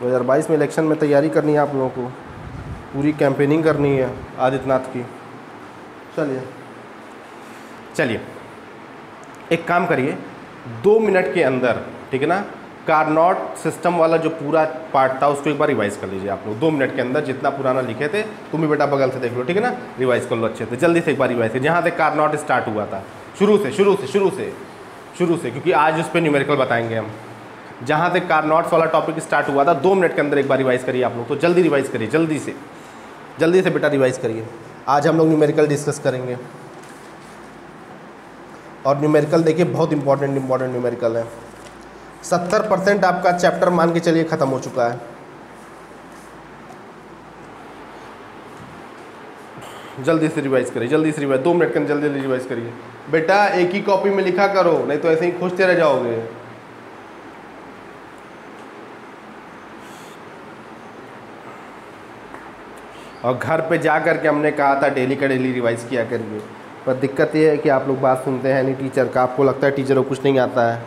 2022 में इलेक्शन में तैयारी करनी है आप लोगों को, पूरी कैंपेनिंग करनी है आदित्यनाथ की। चलिए एक काम करिए, 2 मिनट के अंदर, ठीक है ना, कार्नोट सिस्टम वाला जो पूरा पार्ट था उसको एक बार रिवाइज कर लीजिए आप लोग। 2 मिनट के अंदर जितना पुराना लिखे थे, तुम भी बेटा बगल से देख लो, ठीक है ना, रिवाइज कर लो अच्छे से, जल्दी से एक बार रिवाइज कर, जहाँ से कार्नोट स्टार्ट हुआ था, शुरू से, क्योंकि आज उस पर न्यूमेरिकल बताएंगे हम। जहाँ से कार्नोट्स वाला टॉपिक स्टार्ट हुआ था 2 मिनट के अंदर एक बार रिवाइज करिए आप लोग। तो जल्दी रिवाइज करिए, जल्दी से बेटा रिवाइज करिए। आज हम लोग न्यूमेरिकल डिस्कस करेंगे, और न्यूमेरिकल देखिए बहुत इंपॉर्टेंट न्यूमेरिकल है। 70% आपका चैप्टर मान के चलिए ख़त्म हो चुका है। जल्दी से रिवाइज करिए, 2 मिनट के अंदर जल्दी रिवाइज करिए बेटा। एक ही कॉपी में लिखा करो, नहीं तो ऐसे ही खोजते रह जाओगे। और घर पे जा कर के हमने कहा था डेली का डेली रिवाइज किया करिए, पर दिक्कत ये है कि आप लोग बात सुनते हैं नहीं टीचर का। आपको लगता है टीचर को कुछ नहीं आता है,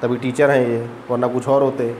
तभी टीचर हैं ये, वरना कुछ और होते।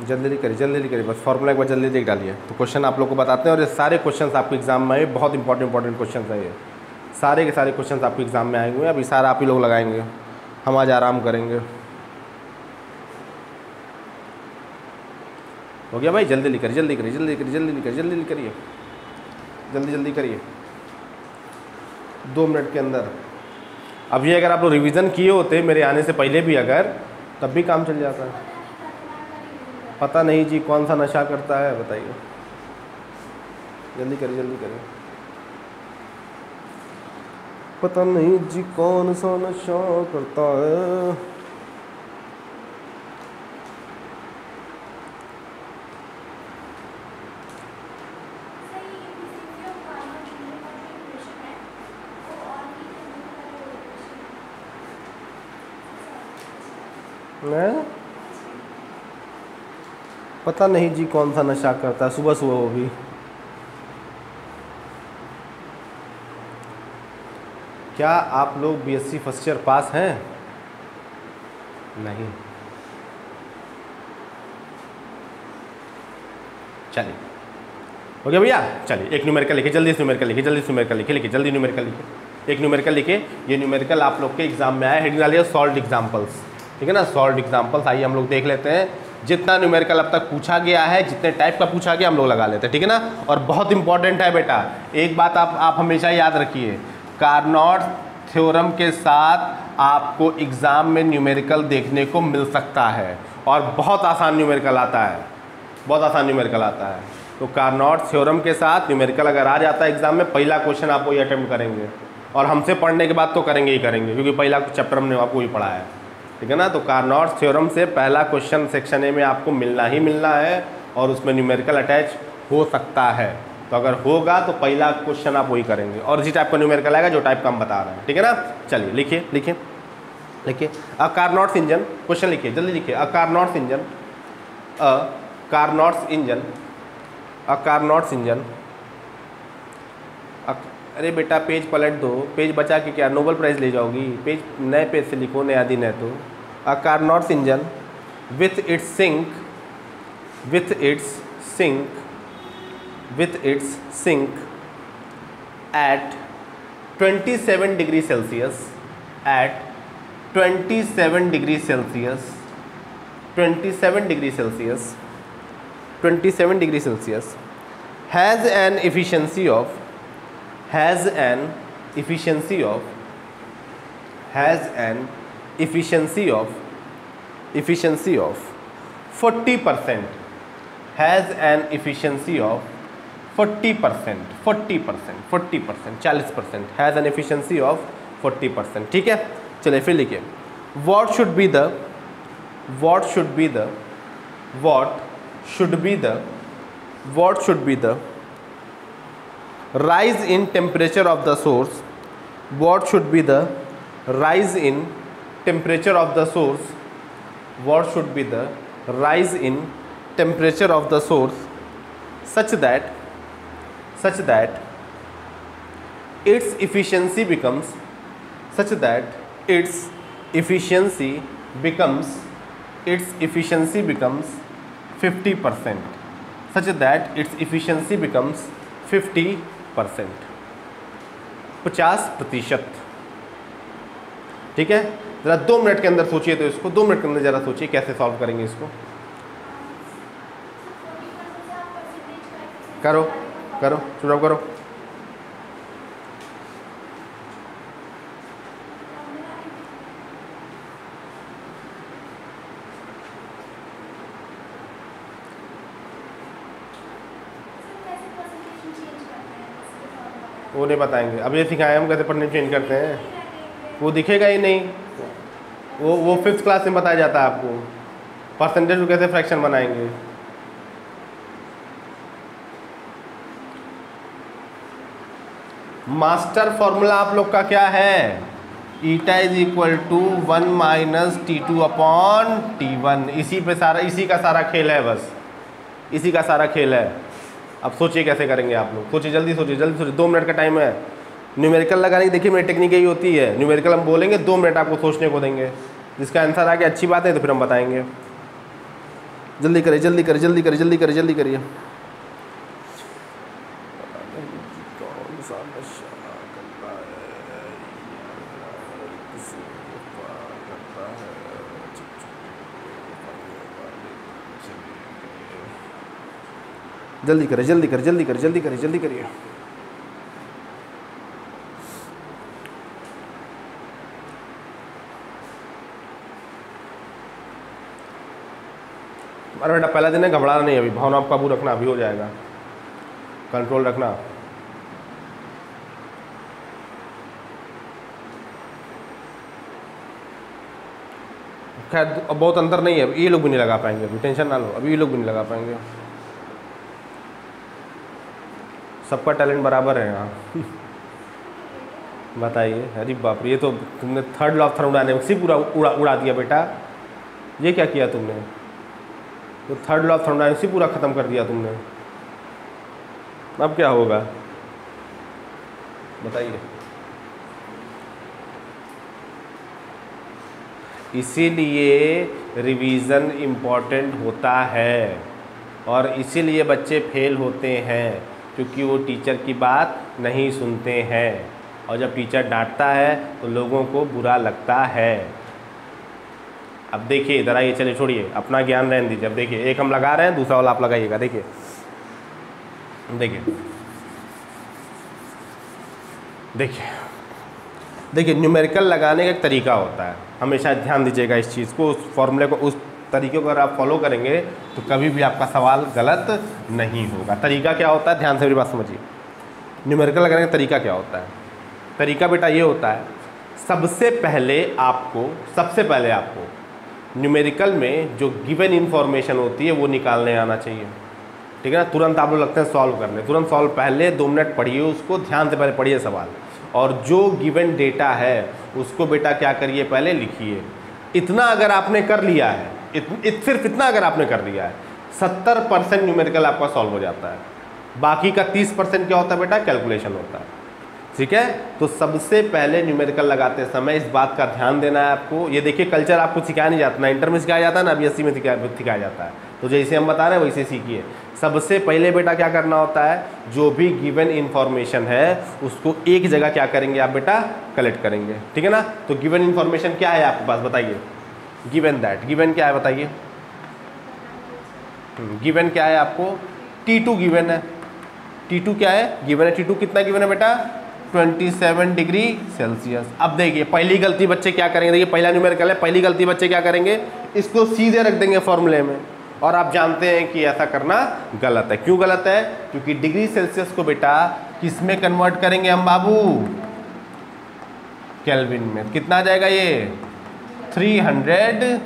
जल्दी करिए, बस फॉर्मूला एक बार जल्दी लिख डालिए। तो क्वेश्चन आप लोग को बताते हैं, और ये सारे क्वेश्चंस आपके एग्जाम में आए, बहुत इंपॉर्टेंट क्वेश्चन है ये। सारे के सारे क्वेश्चंस आपके एग्जाम में आए हुए हैं, अभी सारा आप ही लोग लगाएंगे, हम आज आराम करेंगे। हो गया भाई? जल्दी करिए, जल्दी करिए 2 मिनट के अंदर। अब ये अगर आप लोग रिवीजन किए होते मेरे आने से पहले भी अगर, तब भी काम चल जाता है। पता नहीं जी कौन सा नशा करता है, बताइए। जल्दी करिए। पता नहीं जी कौन सा नशा करता है। पता नहीं जी कौन सा नशा करता है, सुबह वो भी। क्या आप लोग बीएससी फर्स्ट ईयर पास हैं? नहीं। चलिए हो गया भैया। चलिए एक न्यूमेरिकल लिखिए, जल्दी न्यूमेरिकल लिखिए, एक न्यूमेरिकल लिखिए। ये न्यूमेरिकल आप लोग के एग्जाम में आया, हेडिंग डालिए सॉल्व्ड एग्जाम्पल्स, ठीक है ना, सॉल्व्ड एग्जाम्पल्स। आइए हम लोग देख लेते हैं, जितना न्यूमेरिकल अब तक पूछा गया है, जितने टाइप का पूछा गया हम लोग लगा लेते हैं, ठीक है ना। और बहुत इंपॉर्टेंट है बेटा, एक बात आप हमेशा याद रखिए, कार्नोट थ्योरम के साथ आपको एग्जाम में न्यूमेरिकल देखने को मिल सकता है, और बहुत आसान न्यूमेरिकल आता है, तो कार्नोट थ्योरम के साथ न्यूमेरिकल अगर आ जाता है एग्जाम में, पहला क्वेश्चन आप वही अटेम्प्ट करेंगे, और हमसे पढ़ने के बाद तो करेंगे ही करेंगे, क्योंकि पहला चैप्टर हमने आपको ही पढ़ा है, ठीक है ना। तो कार्नोट थ्योरम से पहला क्वेश्चन सेक्शन ए में आपको मिलना ही मिलना है, और उसमें न्यूमेरिकल अटैच हो सकता है। तो अगर होगा तो पहला क्वेश्चन आप वही करेंगे, और इसी टाइप का न्यूमेरिकल आएगा जो टाइप का हम बता रहे हैं, ठीक है ना। चलिए लिखिए अ कार्नोट्स इंजन, क्वेश्चन लिखिए, जल्दी लिखिए। अ कार्नोट्स इंजन, अरे बेटा पेज पलट दो, पेज बचा के क्या नोबेल प्राइज़ ले जाओगी, पेज नए पेज से लिखो, नया दिन है तो। A Carnot's engine with its sink at 27 degree Celsius, at 27 degree Celsius, 27 degree Celsius, 27 degree Celsius, has an efficiency of 2 efficiency of 40%, has an efficiency of 40%, 40%, has an efficiency of 40%, ठीक है। चलिए फिर लिखिए, what should be the rise in temperature of the source, what should be the rise in temperature of the source, what should be the rise in temperature of the source such that its efficiency becomes 50%, such that its efficiency becomes 50%, 50%, ठीक है। ज़रा 2 minute के अंदर सोचिए, तो इसको 2 minute के अंदर ज़रा सोचिए कैसे सॉल्व करेंगे इसको। करो चुनाव करो। वो नहीं बताएंगे, अब ये सिखाएं हम कैसे पढ़ने चेंज करते हैं, वो दिखेगा ही नहीं। वो 5th क्लास में बताया जाता है आपको, परसेंटेज को कैसे फ्रैक्शन बनाएंगे। मास्टर फॉर्मूला आप लोग का क्या है, eta is equal to 1 minus T2 upon T1। इसी पे सारा, इसी का सारा खेल है, बस इसी का सारा खेल है। अब सोचिए कैसे करेंगे आप लोग, सोचिए जल्दी सोचिए 2 मिनट का टाइम है। न्यूमेरिकल लगाने की देखिए मेरी टेक्निक यही होती है, न्यूमेरिकल हम बोलेंगे 2 मिनट आपको सोचने को देंगे, जिसका आंसर आ गया अच्छी बात है, तो फिर हम बताएंगे। जल्दी करिए। जल्दी करिए। अरे बेटा पहला दिन है, घबराना नहीं, अभी भावना आप काबू रखना, अभी हो जाएगा, कंट्रोल रखना। खैर बहुत अंतर नहीं है, ये लोग भी नहीं लगा पाएंगे, अभी टेंशन ना लो, अभी ये लोग भी नहीं लगा पाएंगे, सबका टैलेंट बराबर है यहाँ। बताइए, अरे बाप रे, ये तो तुमने 3rd लॉ ऑफ थर्मोडायनेमिक्स ही पूरा उड़ा दिया बेटा। ये क्या किया तुमने, तो 3rd लॉ ऑफ थर्मोडायनेमिक्स ही पूरा ख़त्म कर दिया तुमने। अब क्या होगा बताइए। इसीलिए रिवीजन इम्पॉर्टेंट होता है, और इसीलिए बच्चे फेल होते हैं, क्योंकि वो टीचर की बात नहीं सुनते हैं, और जब टीचर डांटता है तो लोगों को बुरा लगता है। अब देखिए इधर आइए, चलिए छोड़िए, अपना ज्ञान रहने दीजिए। अब देखिए, एक हम लगा रहे हैं, दूसरा वाला आप लगाइएगा। देखिए न्यूमेरिकल लगाने का एक तरीका होता है, हमेशा ध्यान दीजिएगा इस चीज़ को, उस फॉर्मूले को, उस तरीके को अगर आप फॉलो करेंगे तो कभी भी आपका सवाल गलत नहीं होगा। तरीका क्या होता है, ध्यान से मेरी बात समझिए। न्यूमेरिकल लगाने का तरीका क्या होता है, तरीका बेटा ये होता है, सबसे पहले आपको न्यूमेरिकल में जो गिवन इन्फॉर्मेशन होती है वो निकालने आना चाहिए, ठीक है ना। तुरंत आप लोग लगते हैं सॉल्व करने, तुरंत सॉल्व, पहले 2 मिनट पढ़िए उसको, ध्यान से पहले पढ़िए सवाल, और जो गिवन डेटा है उसको बेटा क्या करिए, पहले लिखिए। इतना अगर आपने कर लिया है, सिर्फ इतना अगर आपने कर लिया है, 70% न्यूमेरिकल आपका सॉल्व हो जाता है। बाकी का 30% क्या होता है बेटा, कैलकुलेशन होता है, ठीक है। तो सबसे पहले न्यूमेरिकल लगाते समय इस बात का ध्यान देना है आपको। ये देखिए कल्चर आपको सिखाया नहीं जाता, ना इंटर में सिखाया जाता है, ना BSc में सिखाया जाता है, तो जैसे हम बता रहे हैं वैसे सीखिए। सबसे पहले बेटा क्या करना होता है, जो भी गिवन इन्फॉर्मेशन है उसको एक जगह क्या करेंगे आप बेटा, कलेक्ट करेंगे, ठीक है ना। तो गिवन इन्फॉर्मेशन क्या है आपके पास, बताइए। गिवन क्या है बताइए, गिवन क्या है आपको, T2 गिवन है। T2 क्या है, गिवन है। T2 कितना गिवन है बेटा, 27 डिग्री सेल्सियस। अब देखिए पहली गलती बच्चे क्या करेंगे, देखिए पहला न्यूमेरिकल है, पहली गलती बच्चे क्या करेंगे, इसको सीधे रख देंगे फॉर्मूले में, और आप जानते हैं कि ऐसा करना गलत है। क्यों गलत है? क्योंकि डिग्री सेल्सियस को बेटा किस में कन्वर्ट करेंगे हम बाबू? केल्विन में। कितना आ जाएगा ये? 300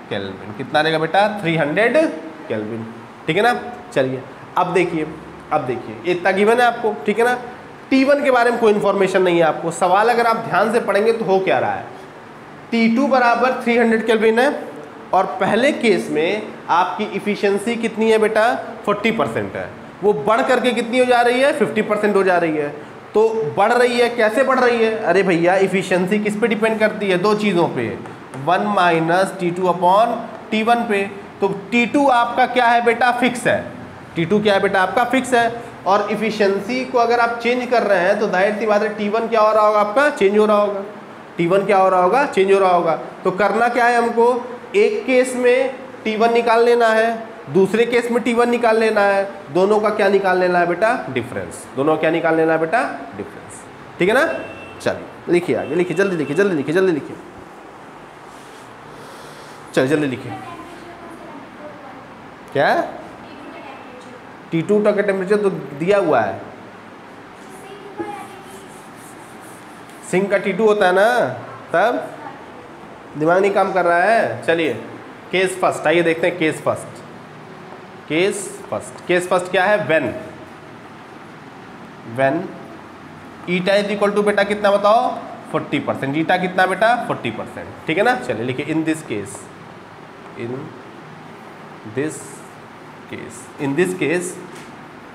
केल्विन। कितना आ जाएगा बेटा? 300 केल्विन। ठीक है ना। चलिए अब देखिए, इतना गिवन है आपको, ठीक है ना। T1 के बारे में कोई इन्फॉर्मेशन नहीं है आपको। सवाल अगर आप ध्यान से पढ़ेंगे तो हो क्या रहा है, T2 बराबर 300 केल्विन है, और पहले केस में आपकी इफिशियंसी कितनी है बेटा? 40% है। वो बढ़ करके कितनी हो जा रही है? 50% हो जा रही है। तो बढ़ रही है, कैसे बढ़ रही है? अरे भैया इफिशियंसी किस पे डिपेंड करती है? दो चीज़ों पे, 1 माइनस T2 अपॉन T1 पे। तो T2 आपका क्या है बेटा? फिक्स है। T2 क्या है बेटा? आपका फिक्स है। और इफिशियंसी को अगर आप चेंज कर रहे हैं तो जाहिर सी बात है T1 क्या हो रहा होगा? आपका चेंज हो रहा होगा। T1 क्या हो रहा होगा? चेंज हो रहा होगा। तो करना क्या है हमको? एक केस में T1 निकाल लेना है, दूसरे केस में T1 निकाल लेना है। दोनों का क्या निकाल लेना है बेटा? डिफरेंस। दोनों का क्या निकाल लेना है बेटा? डिफरेंस। ठीक है ना। चलिए लिखिए आगे, लिखिए जल्दी, लिखिए जल्दी, लिखिए जल्दी, लिखिए चलिए जल्दी लिखिए। क्या? T2 का टेम्परेचर तो दिया हुआ है। सिंक का T2 होता है ना, तब दिमाग नहीं काम कर रहा है। चलिए केस फर्स्ट, आइए देखते हैं केस फर्स्ट। केस फर्स्ट क्या है? When eta is equal to बेटा कितना बताओ? 40%। ईटा कितना बेटा? 40%। ठीक है ना। चलिए लिखिए in this case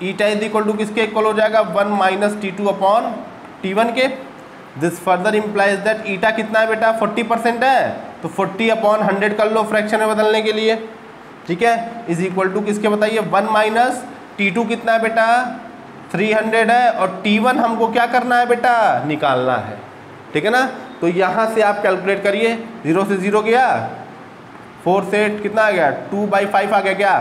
eta is equal to किसके इक्वल हो जाएगा? 1 माइनस T2 अपॉन T1 के। This further implies that eta कितना है बेटा? 40% है, तो 40 अपॉन 100 कर लो फ्रैक्शन में बदलने के लिए। ठीक है। इज इक्वल टू किसके बताइए? 1 माइनस T2 कितना है बेटा? 300 है, और T1 हमको क्या करना है बेटा? निकालना है। ठीक है ना। तो यहाँ से आप कैलकुलेट करिए, 0 से 0 गया, 4 से कितना आ गया? 2/5 आ गया। क्या?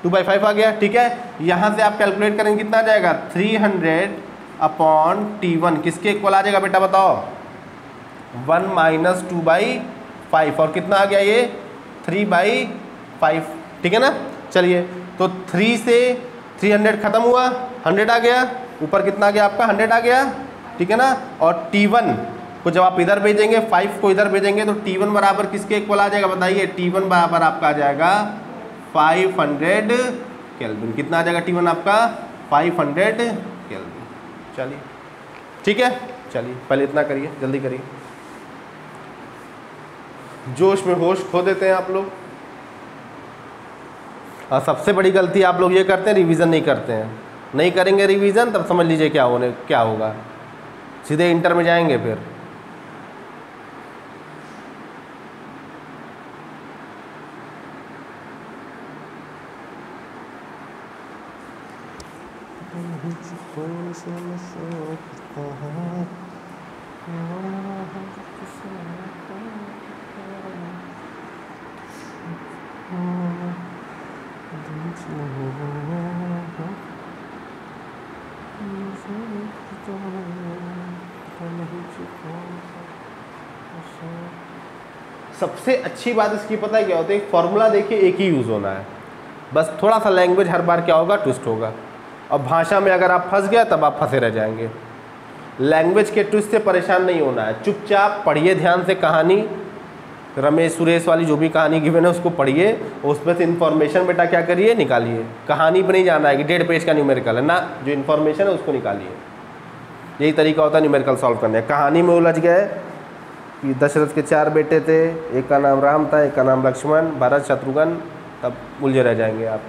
2/5 आ गया। ठीक है। यहाँ से आप कैलकुलेट करेंगे कितना आ जाएगा? 300 अपॉन T1 किसके इक्वल आ जाएगा बेटा बताओ? 1 माइनस 2/5, और कितना आ गया ये? 3/5। ठीक है ना। चलिए तो 3 से 300 खत्म हुआ, 100 आ गया, ऊपर कितना आ गया आपका? 100 आ गया। ठीक है ना। और T1 को जब आप इधर भेजेंगे, 5 को इधर भेजेंगे, तो T1 बराबर किसके इक्वल आ जाएगा बताइए? T1 बराबर आपका आ जाएगा 500 केल्विन। कितना आ जाएगा T1 आपका? 500 केल्विन। चलिए ठीक है। चलिए पहले इतना करिए, जल्दी करिए। जोश में होश खो देते हैं आप लोग, और सबसे बड़ी गलती आप लोग ये करते हैं, रिवीजन नहीं करते हैं। नहीं करेंगे रिवीजन तब समझ लीजिए क्या होगा, सीधे इंटर में जाएंगे फिर। सबसे अच्छी बात इसकी पता है क्या होती है? फॉर्मूला देखिए एक ही यूज़ होना है, बस थोड़ा सा लैंग्वेज हर बार क्या होगा? ट्विस्ट होगा। और भाषा में अगर आप फंस गया तब आप फंसे रह जाएंगे। लैंग्वेज के ट्विस्ट से परेशान नहीं होना है, चुपचाप पढ़िए ध्यान से कहानी, रमेश सुरेश वाली जो भी कहानी गिवन है उसको पढ़िए, उसमें से इन्फॉर्मेशन बेटा क्या करिए? निकालिए। कहानी पर नहीं जाना है कि 1.5 पेज का न्यूमेरिकल है ना, जो इन्फॉर्मेशन है उसको निकालिए। यही तरीका होता है न्यूमेरिकल सॉल्व करने। कहानी में उलझ गए कि दशरथ के 4 बेटे थे, एक का नाम राम था, एक का नाम लक्ष्मण, भरत, शत्रुघ्न, तब उलझे रह जाएंगे आप।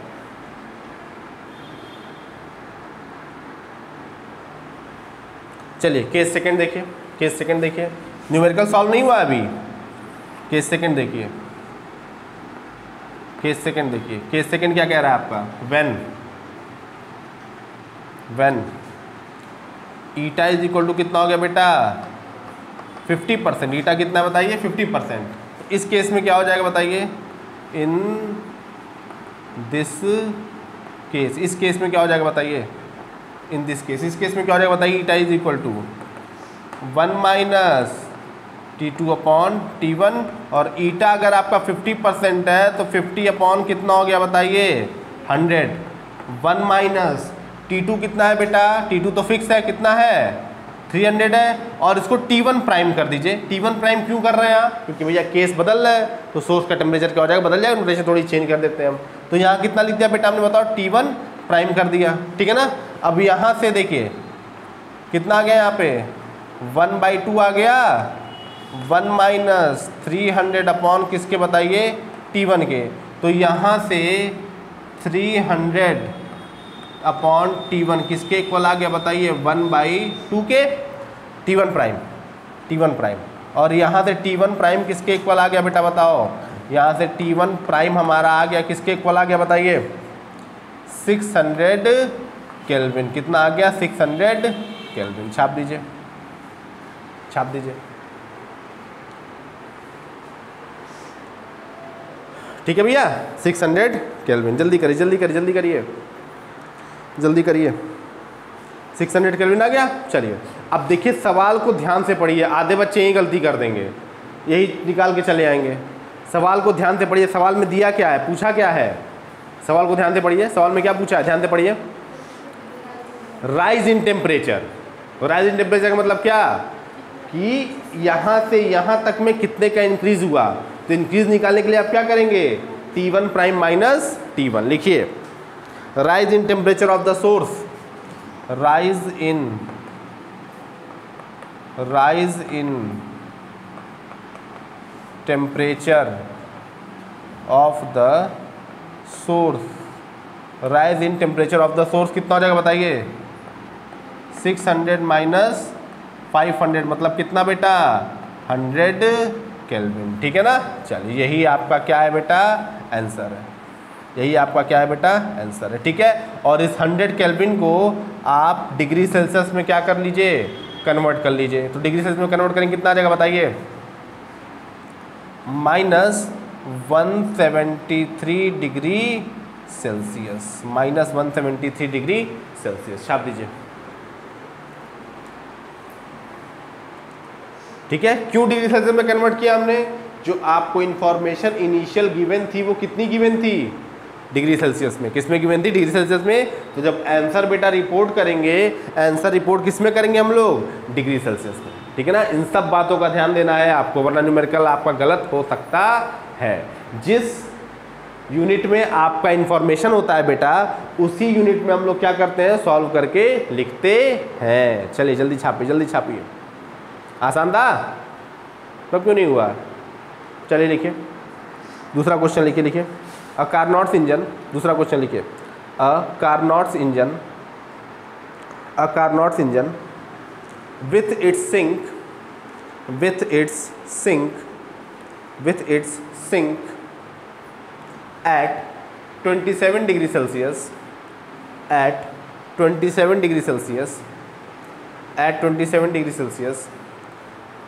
चलिए केस सेकंड देखिए, केस सेकंड देखिए। न्यूमेरिकल सॉल्व नहीं हुआ अभी, केस सेकंड देखिए, केस सेकंड देखिए। केस सेकंड क्या कह रहा है आपका? When eta is equal to कितना हो गया बेटा? 50%। ईटा कितना बताइए? 50%। इस केस में क्या हो जाएगा बताइए? इन दिस केस, इस केस में क्या हो जाएगा बताइए? इन दिस केस, इस केस में क्या हो जाएगा बताइए? Eta is equal to 1 minus T2 upon T1, और ईटा अगर आपका 50% है तो 50 अपॉन कितना हो गया बताइए 100। 1 माइनस T2 कितना है बेटा, T2 तो फिक्स है, कितना है 300 है, और इसको T1 प्राइम कर दीजिए। T1 प्राइम क्यों कर रहे हैं आप, क्योंकि भैया केस बदल रहा है तो सोर्स का टेम्परेचर क्या हो जाएगा, बदल जाएगा, नोटेशन थोड़ी चेंज कर देते हैं हम। तो यहाँ कितना लिख दिया बेटा हमने, बताओ T1 प्राइम कर दिया, ठीक है ना। अब यहाँ से देखिए कितना आ गया, यहाँ पे 1/2 आ गया, 1 माइनस 300 अपॉन किसके बताइए T1 के, तो यहाँ से 300 अपॉन T1 किसके इक्वल आ गया बताइए 1/2 के T1 प्राइम, T1 प्राइम, और यहाँ से T1 प्राइम किसके इक्वल आ गया बेटा बताओ, यहाँ से T1 प्राइम हमारा आ गया किसके इक्वल आ गया बताइए 600 केल्विन। कितना आ गया 600 केल्विन। छाप दीजिए, छाप दीजिए, ठीक है भैया 600 केल्विन। जल्दी करिए जल्दी करिए जल्दी करिए जल्दी करिए, 600 केल्विन आ गया। चलिए अब देखिए सवाल को ध्यान से पढ़िए, आधे बच्चे यही गलती कर देंगे, यही निकाल के चले आएंगे। सवाल को ध्यान से पढ़िए, सवाल में दिया क्या है, पूछा क्या है, सवाल को ध्यान से पढ़िए, सवाल में क्या पूछा है ध्यान से पढ़िए। Rise in temperature, rise in temperature का मतलब क्या कि यहाँ से यहाँ तक में कितने का इंक्रीज हुआ, तो इंक्रीज निकालने के लिए आप क्या करेंगे T1 प्राइम माइनस T1। लिखिए rise in temperature of the source, rise in temperature of the source, rise in temperature of the source कितना हो जाएगा बताइए 600 माइनस 500 मतलब कितना बेटा 100 केल्विन, ठीक है ना। चलिए यही आपका क्या है बेटा आंसर है, यही आपका क्या है बेटा आंसर है, ठीक है। और इस 100 केल्विन को आप डिग्री सेल्सियस में क्या कर लीजिए कन्वर्ट कर लीजिए, तो डिग्री सेल्सियस में कन्वर्ट करेंगे कितना आ जाएगा बताइए -173 डिग्री सेल्सियस, -173 डिग्री सेल्सियस। छाप दीजिए, ठीक है। क्यों डिग्री सेल्सियस में कन्वर्ट किया हमने, जो आपको इंफॉर्मेशन इनिशियल गिवन थी वो कितनी गिवन थी डिग्री सेल्सियस में, किसमें गिवन थी डिग्री सेल्सियस में। तो जब आंसर बेटा रिपोर्ट करेंगे, आंसर रिपोर्ट किस में करेंगे हम लोग डिग्री सेल्सियस में, ठीक है ना। इन सब बातों का ध्यान देना है आपको, वरना न्यूमेरिकल आपका गलत हो सकता है। जिस यूनिट में आपका इंफॉर्मेशन होता है बेटा, उसी यूनिट में हम लोग क्या करते हैं सॉल्व करके लिखते हैं। चलिए जल्दी छापिए जल्दी छापिए, आसान था तब क्यों नहीं हुआ। चलिए लिखिए दूसरा क्वेश्चन, लिखिए लिखिए अ कार्नोट्स इंजन, दूसरा क्वेश्चन लिखिए a Carnot's engine, a Carnot's engine with its sink at 27 degree Celsius, at 27 degree Celsius, at 27 degree Celsius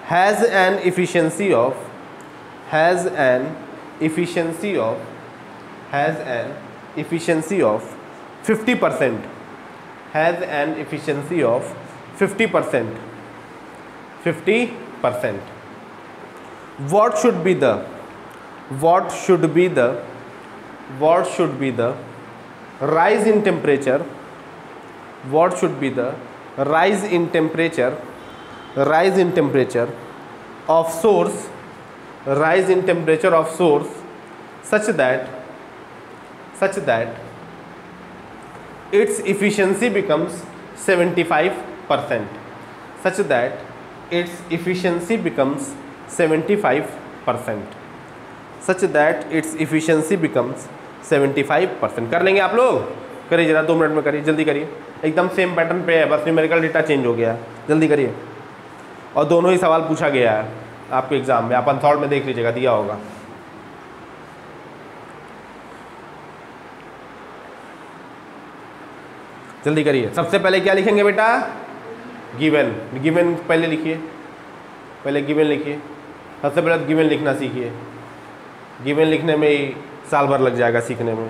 has an efficiency of 50%, has an efficiency of 50%. What should be the rise in temperature, what should be the rise in temperature of source, rise in temperature of source such that its efficiency becomes 75%, such that its efficiency becomes 75%, such that its efficiency becomes 75%। कर लेंगे आप लोग, करिए जरा 2 minute में करिए, जल्दी करिए, एकदम सेम पैटर्न पे है, बस न्यूमेरिकल डेटा चेंज हो गया, जल्दी करिए। और दोनों ही सवाल पूछा गया है आपके एग्जाम में, आप अनसॉल्व में देख लीजिएगा, दिया होगा। जल्दी करिए। सबसे पहले क्या लिखेंगे बेटा गिवन, गिवन पहले लिखिए, पहले गिवन लिखिए, सबसे पहले गिवन लिखना सीखिए, गिवन लिखने में ही साल भर लग जाएगा सीखने में।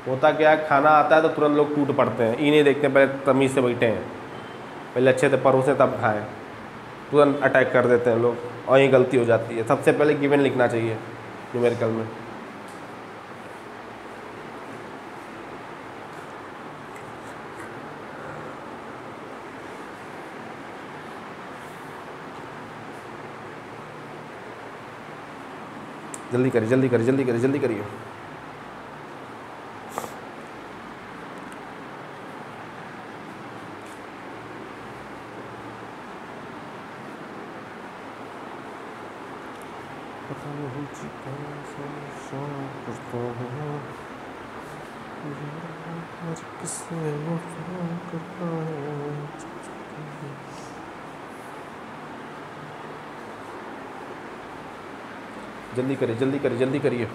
होता क्या है, खाना आता है तो तुरंत लोग टूट पड़ते हैं, ये नहीं देखते पहले तमीज़ से बैठे हैं, पहले अच्छे से परोसे तब खाएं, तुरंत अटैक कर देते हैं लोग और ये गलती हो जाती है। सबसे पहले गिवन लिखना चाहिए न्यूमेरिकल में। जल्दी करिए जल्दी करिए जल्दी करिए जल्दी करिए। पता नहीं जी कौन सा शौक करता है, आज किसने वफा करता है। जल्दी करिए जल्दी करिए जल्दी करिए।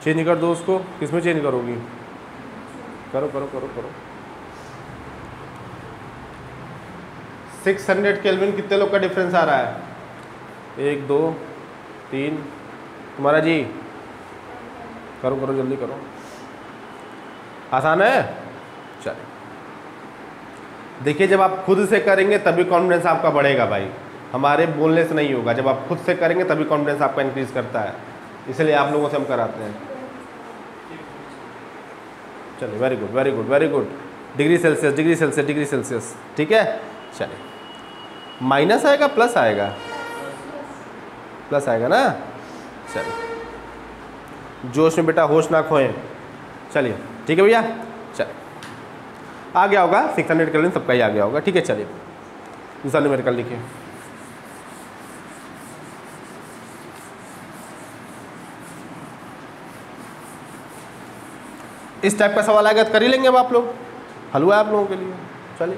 चेंज कर दो उसको, किस में चेंज करोगी? करो करो करो करो। 600 केल्विन कितने लोग का डिफरेंस आ रहा है? 1 2 3। तुम्हारा जी करो करो जल्दी करो। आसान है? चलिए देखिए, जब आप खुद से करेंगे तभी कॉन्फिडेंस आपका बढ़ेगा भाई, हमारे बोलने से नहीं होगा। जब आप खुद से करेंगे तभी कॉन्फिडेंस आपका इंक्रीज करता है, इसलिए आप लोगों से हम कराते हैं। चलिए very good very good very good. Degree Celsius degree Celsius degree Celsius, ठीक है। चलिए माइनस आएगा प्लस आएगा? प्लस आएगा ना। चलिए जोश में बेटा होश ना खोएं। चलिए ठीक है भैया। चलिए आ गया होगा 600 केल्विन, सबका ही आ गया होगा, ठीक है। चलिए दूसरा न्यूमेरिकल लिखिए। इस टाइप का सवाल आएगा तो कर ही लेंगे अब आप लोग, हल हुआ है आप लोगों के लिए। चलिए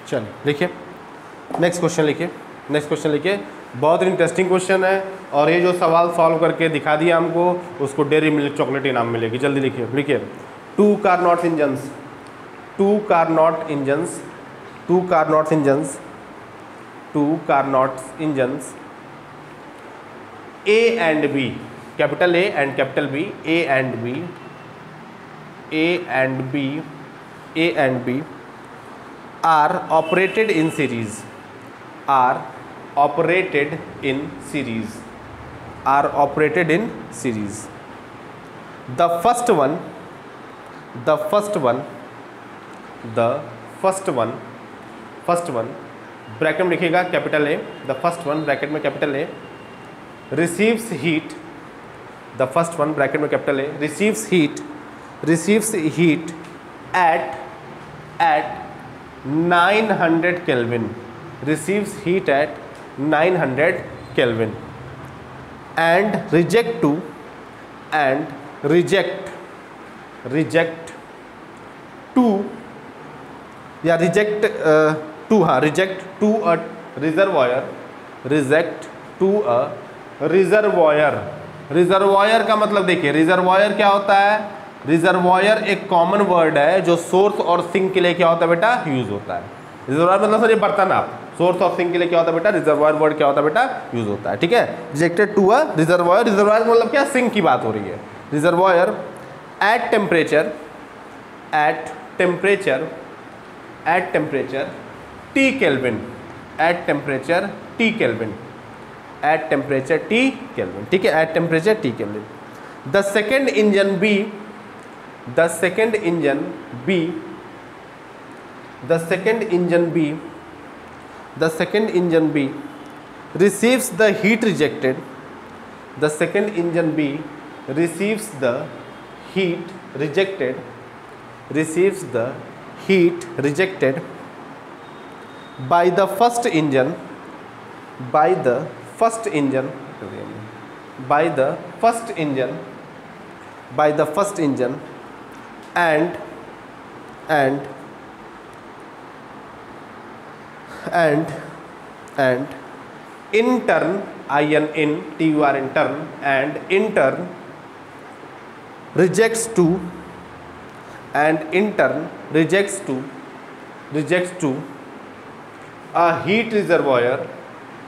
चलिए लिखिए नेक्स्ट क्वेश्चन लिखिए। नेक्स्ट क्वेश्चन लिखिए, बहुत इंटरेस्टिंग क्वेश्चन है और ये जो सवाल सॉल्व करके दिखा दिया हमको, उसको डेयरी मिल्क चॉकलेट इनाम मिलेगी। जल्दी लिखिए लिखिए। 2 Carnot engines 2 Carnot engines 2 Carnot engines 2 Carnot engines A and B, capital A and capital B, A and B, A and B, A and B are operated in series, are operated in series, are operated in series. The first one bracket में लिखिएगा capital A, the first one bracket में capital A receives heat, the first one bracket में capital A receives heat at 900 Kelvin, receives heat at 900 Kelvin and reject two a reservoir reject to a reservoir. Reservoir का मतलब देखिए, reservoir क्या होता है? Reservoir एक common word है जो सोर्स और सिंक के लिए क्या होता है बेटा? यूज होता है। रिजर्वॉयर मतलब सर ये बर्तन, आप सोर्स और सिंक के लिए क्या होता है बेटा? रिजर्वॉयर वर्ड क्या होता है बेटा? यूज होता है। ठीक है, rejected to a reservoir. Reservoir मतलब क्या? सिंक की बात हो रही है। Reservoir at temperature, at temperature, at temperature T Kelvin, at temperature T Kelvin, at temperature T Kelvin. ठीक है, at temperature T Kelvin. The second engine B, the second engine B, the second engine B, the second engine B receives the heat rejected, the second engine B receives the heat rejected, receives the heat rejected by the first engine, by the first engine, by the first engine, by the first engine, and in turn, in tur in turn, and in turn rejects to, and in turn rejects to a heat reservoir,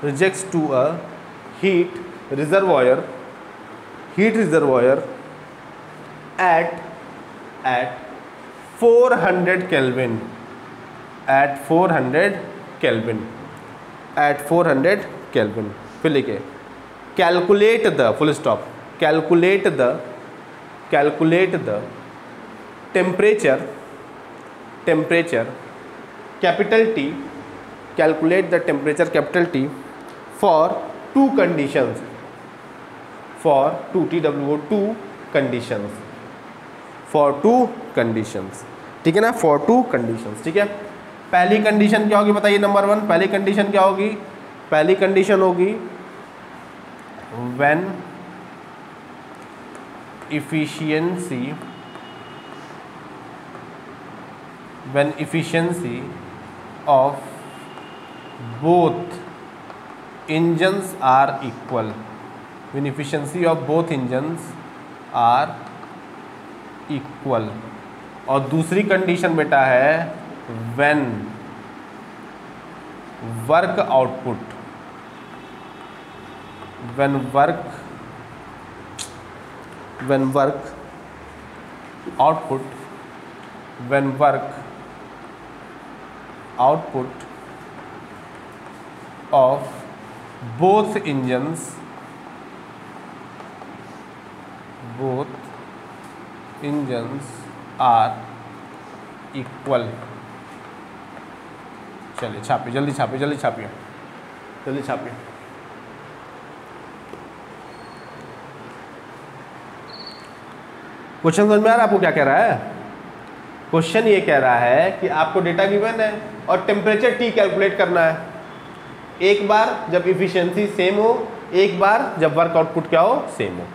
rejects to a heat reservoir, heat reservoir at 400 Kelvin, at 400 Kelvin, at 400 Kelvin। फिर लिखे calculate the, full stop, calculate the, calculate the temperature, temperature capital T, calculate the temperature capital T for two conditions, for two TWO two conditions, for two conditions. ठीक है ना, for two conditions. ठीक है, पहली condition क्या होगी बताइए? Number 1 पहली कंडीशन क्या होगी? पहली कंडीशन होगी when efficiency, when efficiency of both engines are equal, when efficiency of both engines are equal. और दूसरी कंडीशन बेटा है when work output, when work output, when work output of both engines are equal। चलिए छापिए, जल्दी छापिए, जल्दी छापिए, जल्दी छापिए। Question समझ में आ रहा है आपको क्या कह रहा है? क्वेश्चन ये कह रहा है कि आपको डेटा गिवन है और टेम्परेचर T कैलकुलेट करना है। एक बार जब इफिशियंसी सेम हो, एक बार जब वर्क आउटपुट क्या हो? सेम हो।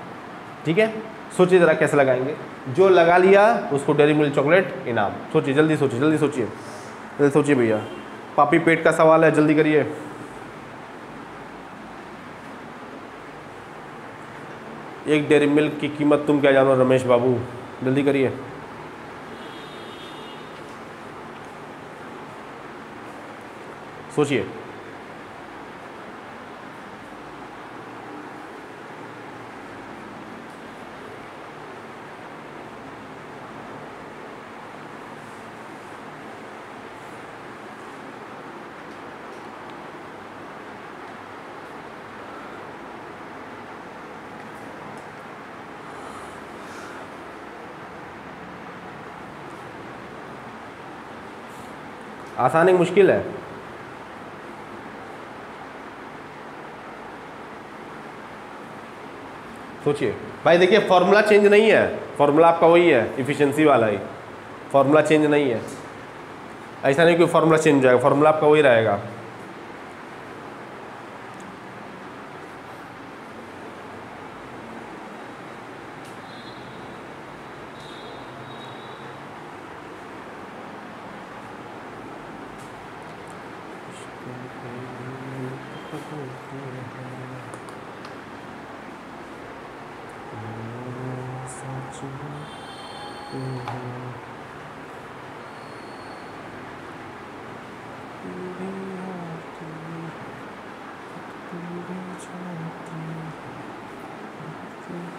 ठीक है, सोचिए ज़रा कैसे लगाएंगे। जो लगा लिया उसको डेयरी मिल्क चॉकलेट इनाम। सोचिए, जल्दी सोचिए, जल्दी सोचिए, जल्दी सोचिए भैया, पापी पेट का सवाल है, जल्दी करिए। एक डेयरी मिल्क की कीमत तुम क्या जानो रमेश बाबू, जल्दी करिए। सोचिए। आसान है मुश्किल है? सोचिए भाई। देखिए फॉर्मूला चेंज नहीं है, फॉर्मूला आपका वही है, इफिशिएंसी वाला ही, फॉर्मूला चेंज नहीं है। ऐसा नहीं कि फॉर्मूला चेंज हो जाएगा, फॉर्मूला आपका वही रहेगा।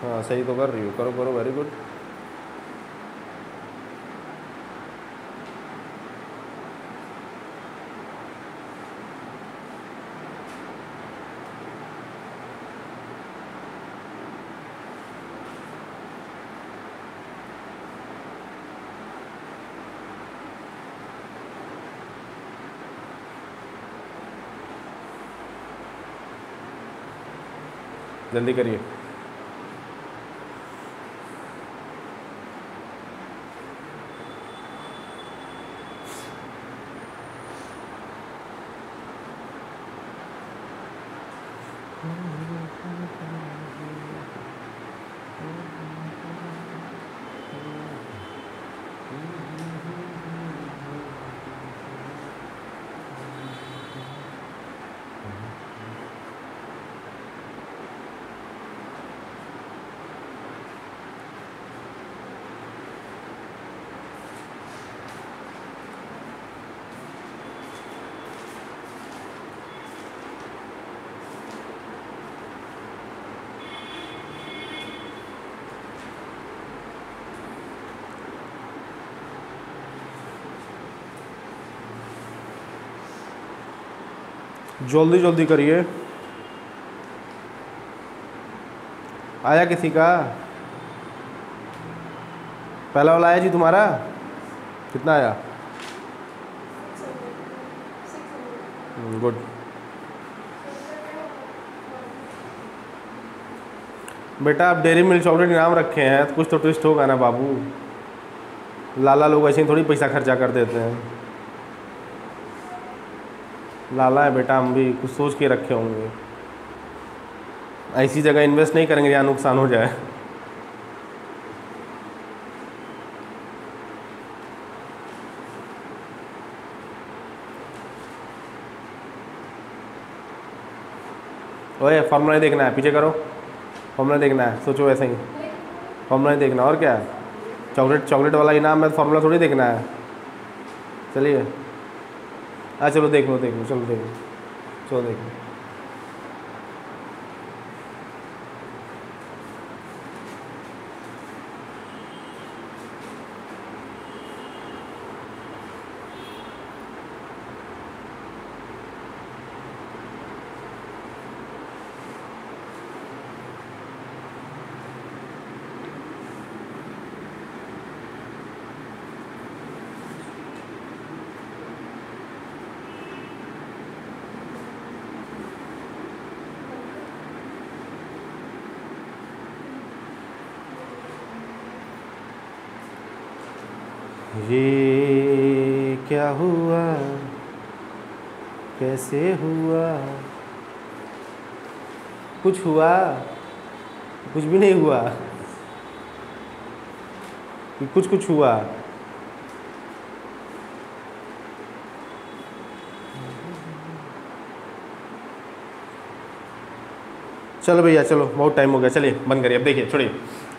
हाँ सही तो कर रही हो, करो करो, वेरी गुड। जल्दी करिए। जल्दी जल्दी करिए। आया किसी का? पहला वाला आया जी तुम्हारा? कितना आया? गुड। बेटा आप डेयरी मिल्क चॉकलेट इनाम रखे हैं तो कुछ तो ट्विस्ट होगा ना बाबू। लाला लोग ऐसे ही थोड़ी पैसा खर्चा कर देते हैं। लाला है बेटा, हम भी कुछ सोच के रखे होंगे। ऐसी जगह इन्वेस्ट नहीं करेंगे जहाँ नुकसान हो जाए। ओए फॉर्मूला नहीं देखना है, पीछे करो। फॉर्मूला देखना है, सोचो ऐसे ही। फॉर्मूला नहीं देखना, और क्या है? चॉकलेट वाला इनाम है, फॉर्मूला थोड़ी देखना है। चलिए चलो देख लो, चलो देख लो, चलो देख लो। ये क्या हुआ, कैसे हुआ? कुछ हुआ? कुछ भी नहीं हुआ। कुछ हुआ। चलो भैया चलो, बहुत टाइम हो गया, चलिए बंद करिए। अब देखिए, छोड़िए,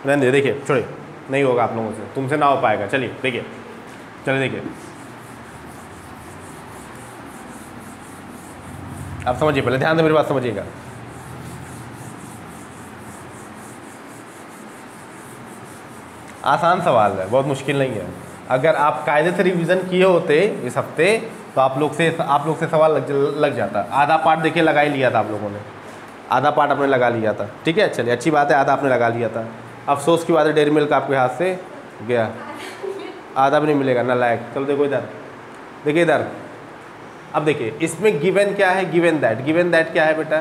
रहने दे, देखिए छोड़िए, नहीं होगा आप लोगों से, तुमसे ना हो पाएगा। चलिए देखिए, चलिए देखिए, आप समझिए, पहले ध्यान से मेरी बात समझिएगा। आसान सवाल है, बहुत मुश्किल नहीं है। अगर आप कायदे से रिवीजन किए होते इस हफ्ते तो आप लोग से सवाल लग जाता। आधा पार्ट देखिए लगा ही लिया था आप लोगों ने, आधा पार्ट आपने लगा लिया था। ठीक है, चलिए अच्छी बात है, आधा आपने लगा लिया था। अफसोस की बात है, डेयरी मिल्क आपके हाथ से गया, आधा भी नहीं मिलेगा ना लायक। चलो देखो इधर, देखिए इधर। अब देखिए इसमें गिवन क्या है, गिवन दैट क्या है बेटा?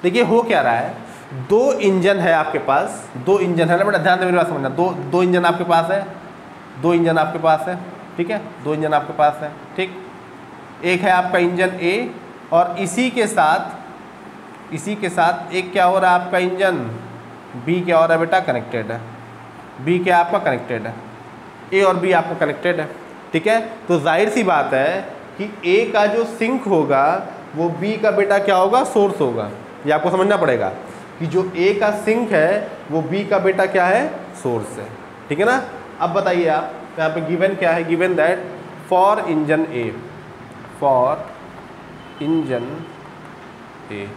देखिए हो क्या रहा है, दो इंजन है आपके पास, दो इंजन है ना बेटा, ध्यान से मेरी बात समझना। दो इंजन आपके पास है, दो इंजन आपके पास है, ठीक है, दो इंजन आपके पास है, ठीक। एक है आपका इंजन ए, और इसी के साथ एक क्या हो रहा है आपका इंजन बी, क्या हो रहा है बेटा? कनेक्टेड है। बी क्या आपका कनेक्टेड है, ए और बी आपका कनेक्टेड है, ठीक है। तो जाहिर सी बात है कि ए का जो सिंक होगा वो बी का बेटा क्या होगा? सोर्स होगा। ये आपको समझना पड़ेगा। कि जो ए का सिंक है वो बी का बेटा क्या है, सोर्स है। ठीक है ना। अब बताइए आप यहाँ पे गिवन क्या है, given that for engine A, for engine A,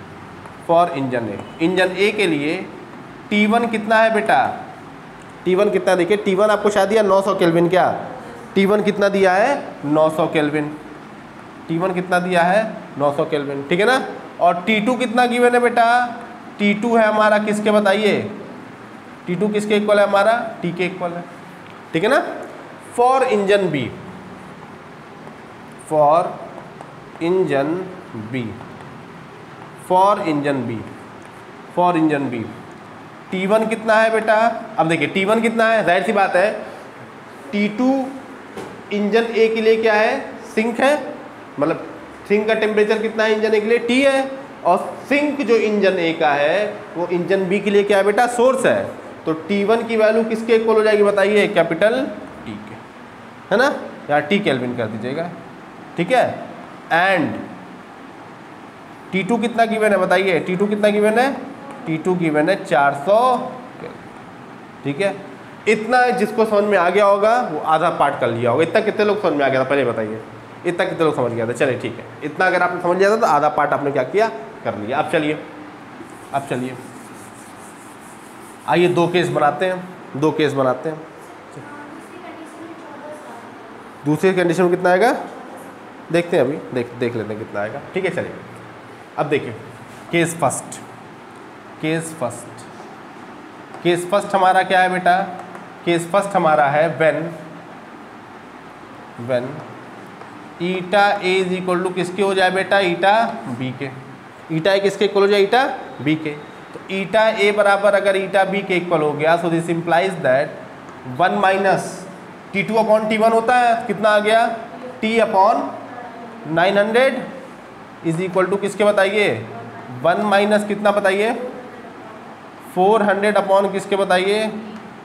for engine A, engine A के लिए T1 कितना है बेटा, T1 कितना, देखिए T1 आपको शायद दिया 900 केल्विन, क्या T1 कितना दिया है 900 केल्विन, T1 कितना दिया है 900 केल्विन। ठीक है ना। और T2 कितना गिवन है बेटा, T2 है हमारा किसके बताइए, T2 किसके इक्वल है हमारा, T के इक्वल है। ठीक है ना। For engine B, for engine B, for engine B, for engine B T1 कितना है बेटा, अब देखिए T1 कितना है, जाहिर सी बात है T2 इंजन ए के लिए क्या है, सिंक है, मतलब सिंक का टेम्परेचर कितना है इंजन ए के लिए, T है, और सिंक जो इंजन ए का है वो इंजन बी के लिए क्या है बेटा, सोर्स है। तो T1 की वैल्यू किसके इक्वल हो जाएगी बताइए, कैपिटल T के, है ना, यहाँ T केल्विन कर दीजिएगा। ठीक है। एंड T2 कितना गिवन है बताइए, T2 कितना गिवन है, T2 गिवन है 400 केल्विन। ठीक है। इतना जिसको समझ में आ गया होगा वो आधा पार्ट कर लिया होगा। इतना कितने लोग समझ में आ गया था पहले बताइए, इतना कितने लोग समझ गया था, चलिए ठीक है, इतना अगर आपने समझ लिया था तो आधा पार्ट आपने क्या किया, कर लिया। अब चलिए, अब चलिए आइए दो केस बनाते हैं, दो केस बनाते हैं। दूसरी कंडीशन में कितना आएगा देखते हैं, अभी देख लेते हैं कितना आएगा। ठीक है। चलिए अब देखिए case first, case first, case first हमारा क्या है बेटा, केस फर्स्ट हमारा है when eta A is equal to किसके हो जाए बेटा, ईटा बी के, ईटा ए किसके इक्वल हो जाए, ईटा बी के। तो ईटा ए बराबर अगर ईटा बी के इक्वल हो गया, so this implies that 1 minus T2 upon T1 होता है, कितना आ गया, T upon 900 is equal to किसके बताइए, 1 माइनस कितना बताइए, 400 अपॉन किसके बताइए,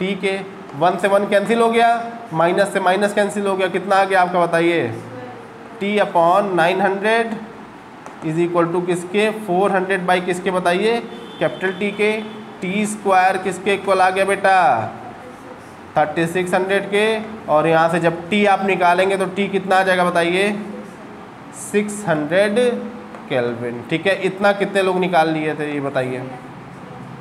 T के। 1 से 1 कैंसिल हो गया, माइनस से माइनस कैंसिल हो गया, कितना आ गया आपका बताइए, T upon 900 is equal to किसके, 400 बाई किसके बताइए, कैपिटल T के। T स्क्वायर किसके इक्वल आ गया बेटा, 3600 के, और यहाँ से जब T आप निकालेंगे तो T कितना आ जाएगा बताइए, 600 केल्विन। ठीक है। इतना कितने लोग निकाल लिए थे ये बताइए,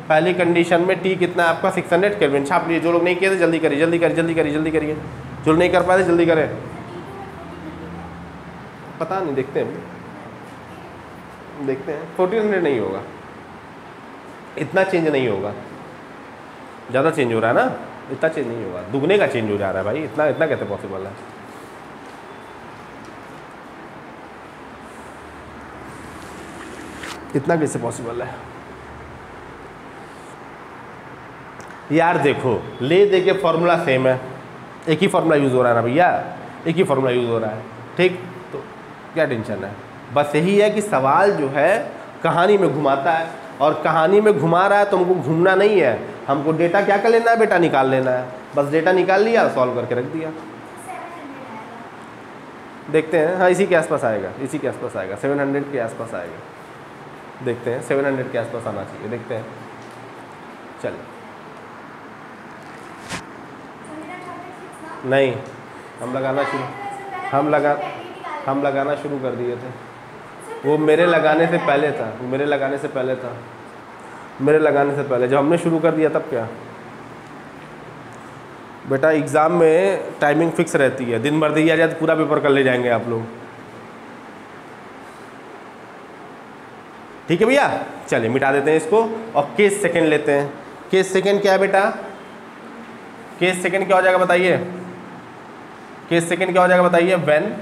पहली कंडीशन में T कितना है आपका 600 केल्विन। छाप लिए, जो लोग नहीं किए थे जल्दी करिए, जल्दी करिए, जल्दी करिए, जल्दी करिए, जो नहीं कर पाए थे जल्दी करें। पता नहीं, देखते हैं, देखते हैं। 1400 नहीं होगा, इतना चेंज नहीं होगा, ज़्यादा चेंज हो रहा है ना, इतना चेंज नहीं होगा, दुगने का चेंज हो जा रहा है भाई, इतना इतना कैसे पॉसिबल है। इतना कैसे पॉसिबल है यार, देखो ले दे के फॉर्मूला सेम है, एक ही फॉर्मूला यूज़ हो रहा है ना भैया, एक ही फॉर्मूला यूज़ हो रहा है। ठीक, तो क्या टेंशन है, बस यही है कि सवाल जो है कहानी में घुमाता है, और कहानी में घुमा रहा है तो हमको घूमना नहीं है, हमको डेटा क्या कर लेना है बेटा, निकाल लेना है। बस डेटा निकाल लिया, सॉल्व करके रख दिया। देखते हैं, हाँ इसी के आसपास आएगा, इसी के आसपास आएगा, 700 के आसपास आएगा। देखते हैं 700 के आसपास आना चाहिए, देखते हैं। चलिए नहीं, हम लगाना शुरू कर दिए थे, वो मेरे लगाने से पहले था, मेरे लगाने से पहले था, मेरे लगाने से पहले जब हमने शुरू कर दिया तब क्या बेटा, एग्ज़ाम में टाइमिंग फिक्स रहती है, दिन भर दिया जाए तो पूरा पेपर कर ले जाएंगे आप लोग। ठीक है भैया, चलिए मिटा देते हैं इसको और केस सेकंड लेते हैं। केस सेकंड क्या है बेटा, केस सेकंड क्या हो जाएगा बताइए, केस सेकंड क्या हो जाएगा बताइए, when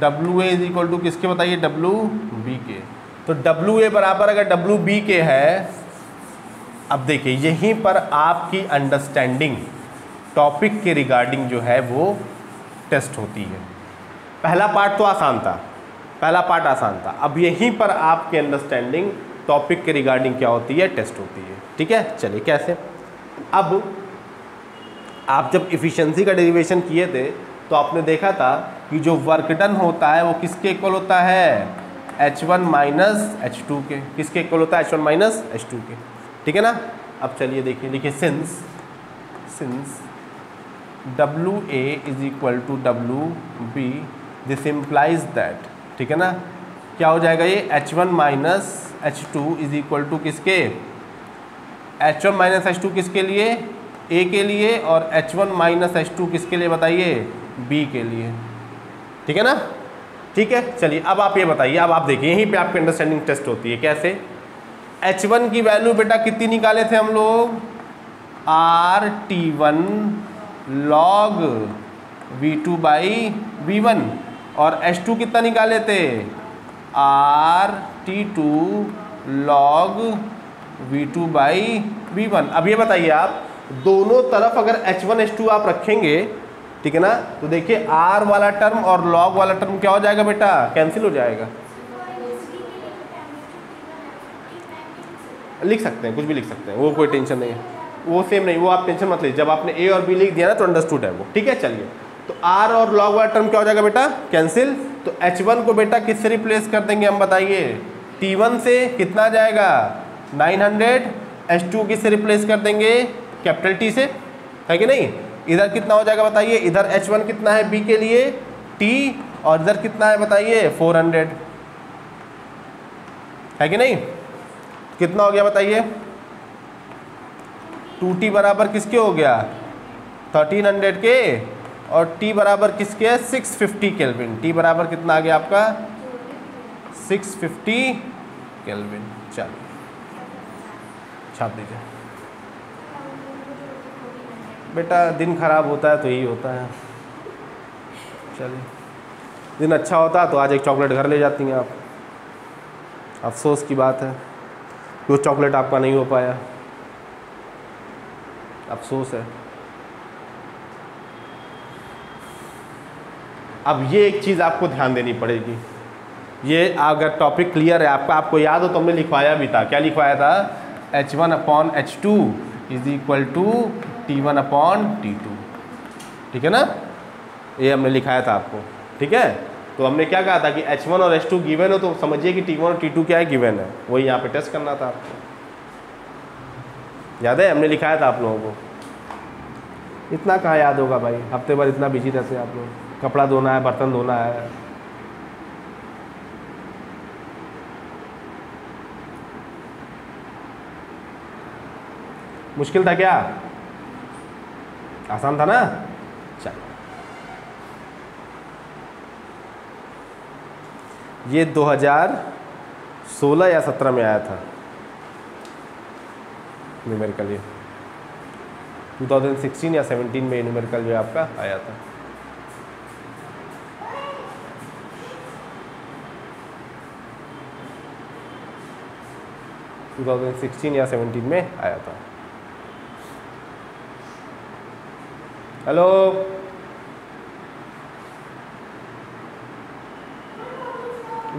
WA is equal to किसके बताइए, WB के। तो WA बराबर अगर WB के है, अब देखिए यहीं पर आपकी अंडरस्टैंडिंग टॉपिक के रिगार्डिंग जो है वो टेस्ट होती है। पहला पार्ट तो आसान था, पहला पार्ट आसान था, अब यहीं पर आपकी अंडरस्टैंडिंग टॉपिक के रिगार्डिंग क्या होती है, टेस्ट होती है। ठीक है, चलिए कैसे। अब आप जब इफ़िशियंसी का डेरिवेशन किए थे तो आपने देखा था कि जो वर्क डन होता है वो किसके इक्वल होता है, H1 माइनस H2 के। किसके इक्वल होता है, H1 माइनस H2 के। ठीक है ना। अब चलिए देखिए, लिखिए since WA is equal to WB this implies that, ठीक है ना, क्या हो जाएगा ये, H1 minus H2 is equal to किसके, H1 माइनस H2 किसके लिए, A के लिए, और H1 माइनस H2 किसके लिए बताइए, B के लिए। ठीक है ना। ठीक है, चलिए अब आप ये बताइए, अब आप देखिए यहीं पे आपकी अंडरस्टैंडिंग टेस्ट होती है। कैसे, H1 की वैल्यू बेटा कितनी निकाले थे हम लोग, RT1 log V2 by V1, और H2 कितना निकाले थे, RT2 log V2 by V1। अब ये बताइए आप, दोनों तरफ अगर H1 H2 आप रखेंगे, ठीक है ना, तो देखिए R वाला टर्म और log वाला टर्म क्या हो जाएगा बेटा, कैंसिल हो जाएगा। लिख सकते हैं, कुछ भी लिख सकते हैं, वो कोई टेंशन नहीं है, वो सेम नहीं, वो आप टेंशन मत लीजिए, जब आपने A और B लिख दिया ना तो अंडरस्टूड है वो। ठीक है, चलिए तो R और log वाला टर्म क्या हो जाएगा बेटा, कैंसिल। तो H1 को बेटा किससे रिप्लेस कर देंगे हम बताइए, T1 से, कितना आ जाएगा 900, H2 किससे रिप्लेस कर देंगे, कैपिटल T से, है कि नहीं। इधर कितना हो जाएगा बताइए, इधर H1 कितना है B के लिए T, और इधर कितना है बताइए 400, है कि नहीं। कितना हो गया बताइए, 2T बराबर किसके हो गया 1300 के, और T बराबर किसके है 650 केल्विन। T बराबर कितना आ गया आपका 650 केल्विन। चलिए छाप दीजिए बेटा, दिन खराब होता है तो यही होता है। चलिए, दिन अच्छा होता तो आज एक चॉकलेट घर ले जाती हैं आप। अफसोस की बात है वो चॉकलेट आपका नहीं हो पाया, अफसोस है। अब ये एक चीज़ आपको ध्यान देनी पड़ेगी, ये अगर टॉपिक क्लियर है आपका, आपको याद हो तो हमने लिखवाया भी था, क्या लिखवाया था, H1 upon H2 is equal to T1 upon T2। ठीक है ना, ये हमने लिखाया था आपको। ठीक है, तो हमने क्या कहा था कि H1 और H2 गिवन हो तो समझिए कि T1 और T2 क्या है, गिवन है। वही यहाँ पे टेस्ट करना था आपको, याद है, हमने लिखाया था आप लोगों को। इतना कहाँ याद होगा भाई, हफ्ते भर इतना बिजी रहते हैं आप लोग, कपड़ा धोना है, बर्तन धोना है। मुश्किल था क्या, आसान था ना। चलो, ये 2016 या 17 में आया था न्यूमेरिकल, ये 2016 या 17 में न्यूमेरिकल जो आपका आया था। टू 2016 या 17 में आया था। Hello,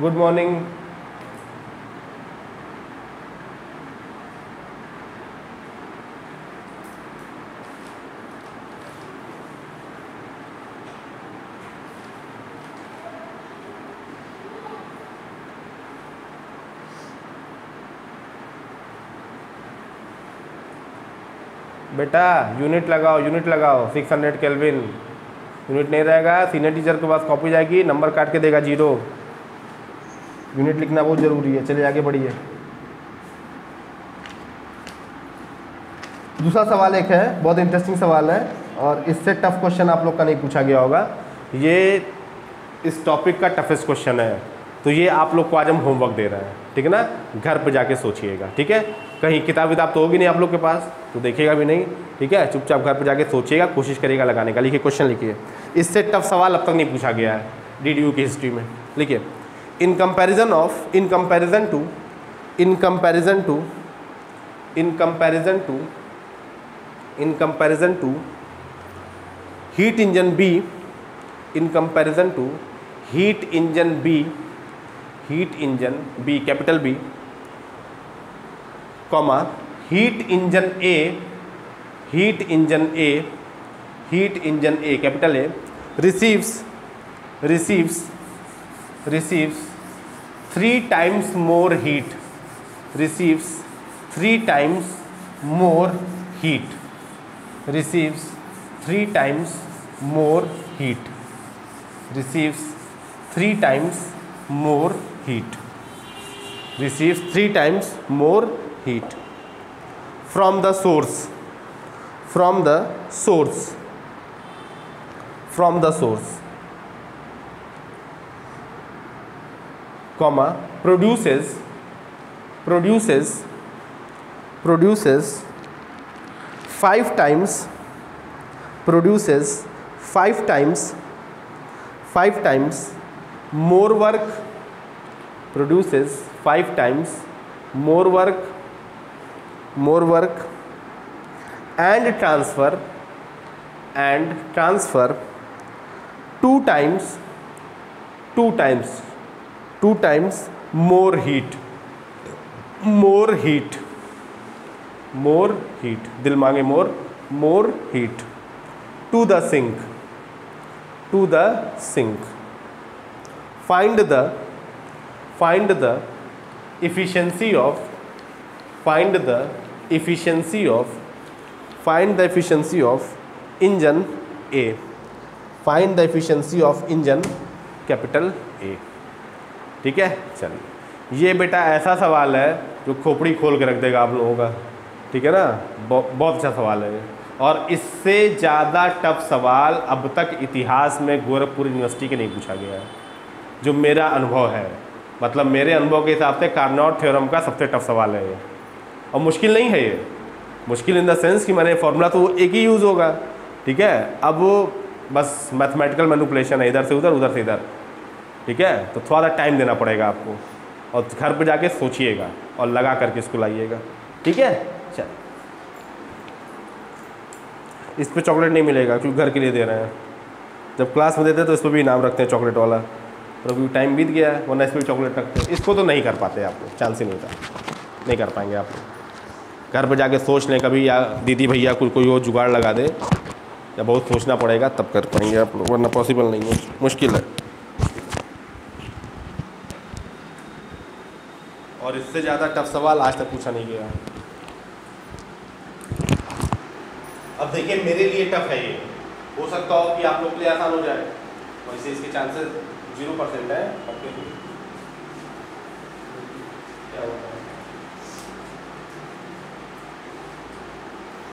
good morning. बेटा यूनिट लगाओ, यूनिट लगाओ, 600 केल्विन। यूनिट नहीं रहेगा, सीनियर टीचर के पास कॉपी जाएगी, नंबर काट के देगा 0। यूनिट लिखना बहुत ज़रूरी है। चलिए आगे बढ़िए। दूसरा सवाल एक है, बहुत इंटरेस्टिंग सवाल है, और इससे टफ क्वेश्चन आप लोग का नहीं पूछा गया होगा। ये इस टॉपिक का टफेस्ट क्वेश्चन है, तो ये आप लोग को आज हम होमवर्क दे रहे हैं। ठीक है ना, घर पे जाके सोचिएगा। ठीक है, कहीं किताब विताब तो होगी नहीं आप लोग के पास, तो देखिएगा भी नहीं। ठीक है, चुपचाप घर पे जाके सोचिएगा, कोशिश करिएगा लगाने का। लिखिए क्वेश्चन लिखिए, इससे टफ सवाल अब तक नहीं पूछा गया है DDU की हिस्ट्री में। लिखिए, in comparison to heat engine B capital B, comma heat engine A capital A receives 3 times more heat, receives 3 times more heat, receives 3 times more heat, receives 3 times more heat, receives 3 times more heat from the source, from the source, from the source, comma, produces 5 times, produces 5 times more work, produces 5 times more work and transfer 2 times more heat, दिल मांगे more heat to the sink, find the efficiency of engine A, find the efficiency of engine capital A। ठीक है, चलिए ये बेटा ऐसा सवाल है जो खोपड़ी खोल के रख देगा आप लोगों का, ठीक है ना, बहुत अच्छा सवाल है। और इससे ज़्यादा टफ सवाल अब तक इतिहास में गोरखपुर यूनिवर्सिटी के नहीं पूछा गया है, जो मेरा अनुभव है, मतलब मेरे अनुभव के हिसाब से कार्नोट थ्योरम का सबसे टफ सवाल है ये। और मुश्किल नहीं है ये, मुश्किल इन द सेंस कि मैंने फॉर्मूला तो एक ही यूज़ होगा, ठीक है, अब वो बस मैथमेटिकल मैनिपुलेशन है, इधर से उधर उधर से इधर, ठीक है, तो थोड़ा सा टाइम देना पड़ेगा आपको और घर पे जाके सोचिएगा और लगा करके इसको लाइएगा, ठीक है। चल इस पे चॉकलेट नहीं मिलेगा क्योंकि घर के लिए दे रहे हैं, जब क्लास में देते हैं तो इस पर भी इनाम रखते हैं चॉकलेट वाला, तो अभी टाइम बीत गया है, वरना इस पर चॉकलेट रखते हैं। इसको तो नहीं कर पाते आप लोग, चांस ही नहीं था, नहीं कर पाएंगे आप लोग। घर पे जाके सोच लें कभी, या दीदी भैया कोई और जुगाड़ लगा दे, या बहुत सोचना पड़ेगा तब कर पाएंगे आप लोग, वरना पॉसिबल नहीं है, मुश्किल है। और इससे ज़्यादा टफ सवाल आज तक पूछा नहीं गया। अब देखिए मेरे लिए टफ है ये, हो सकता हो कि आप लोग के लिए आसान हो जाए, वैसे इसके चांसेस 0% है। क्या होता है